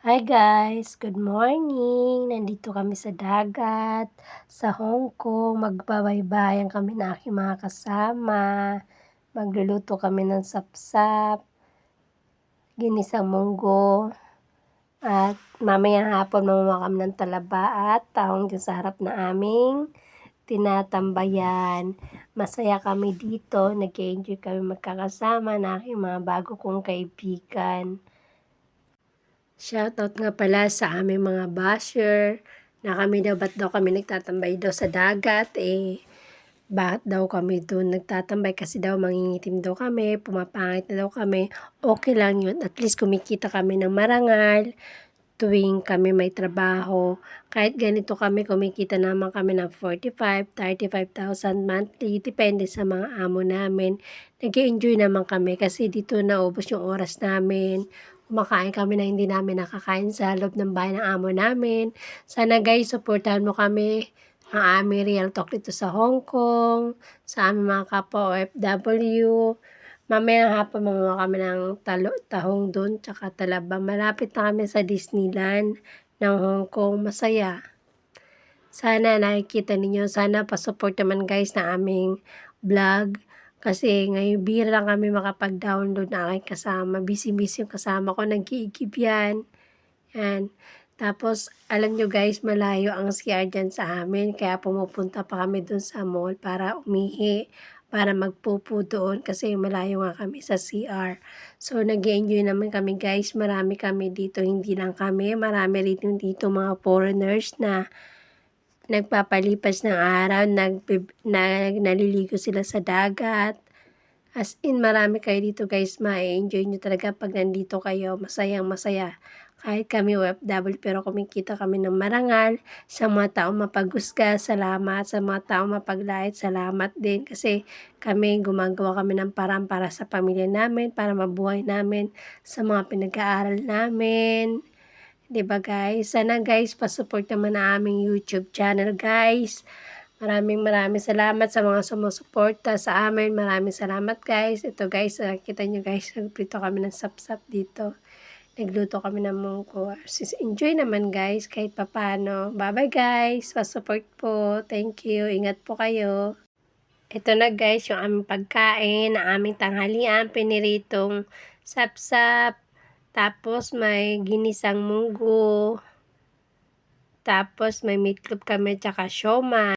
Hi guys, good morning! Nandito kami sa dagat, sa Hong Kong. Magbabaybayan kami ng aking mga kasama. Magluluto kami ng sapsap, ginisang munggo, at mamayang hapon mamamaw kami ng talaba at tahong dyan sa harap na aming tinatambayan. Masaya kami dito, nag-enjoy kami magkakasama na aking mga bago kong kaibigan. Shoutout nga pala sa aming mga basher na kami daw, ba't daw kami nagtatambay daw sa dagat, bakit daw kami doon nagtatambay kasi daw mangingitim daw kami, pumapangit na daw kami. Okay lang yun, at least kumikita kami ng marangal tuwing kami may trabaho. Kahit ganito kami, kumikita naman kami ng 45,000, 35,000 monthly, depende sa mga amo namin. Nag-enjoy naman kami kasi dito naubos yung oras namin. Kumakain kami na hindi namin nakakain sa loob ng bahay ng amo namin. Sana guys, supportahan mo kami, ang aming Real Talk dito sa Hong Kong, sa aming mga kapwa OFW. Mamayang hapon mamamaw kami ng tahong doon, tsaka talaba. Malapit na kami sa Disneyland ng Hong Kong. Masaya. Sana nakikita ninyo. Sana pa-support naman guys na aming vlog. Kasi ngayon bihira lang kami makapag-download na aking kasama. Busy-busy yung kasama ko. Nag-iigib yan. Yan. Tapos, alam nyo guys, malayo ang CR dyan sa amin. Kaya pumupunta pa kami dun sa mall para umihi, para magpupo doon. Kasi malayo nga kami sa CR. So, nag-enjoy naman kami guys. Marami kami dito. Hindi lang kami. Marami rin dito mga foreigners na nagpapalipas ng araw. Naliligo sila sa dagat. As in, marami kayo dito guys, ma-enjoy nyo talaga pag nandito kayo, masayang masaya. Kahit kami OFW, pero kumikita kami ng marangal. Sa mga taong mapagusga, salamat. Sa mga taong mapaglait, salamat din. Kasi kami, gumagawa kami ng parang para sa pamilya namin, para mabuhay namin, sa mga pinag-aaral namin. Diba guys? Sana guys, pasupport naman ang aming YouTube channel guys. Maraming salamat sa mga sumusuporta sa amin. Maraming salamat guys. Ito guys, kita nyo guys, nagprito kami ng sapsap dito. Nagluto kami ng munggo. Enjoy naman guys, kahit papano. Bye bye guys, pasupport po. Thank you, ingat po kayo. Ito na guys, yung aming pagkain, ang aming tanghalian, piniritong sapsap. Tapos may ginisang munggo. Tapos may meatloaf kami, tsaka siomai.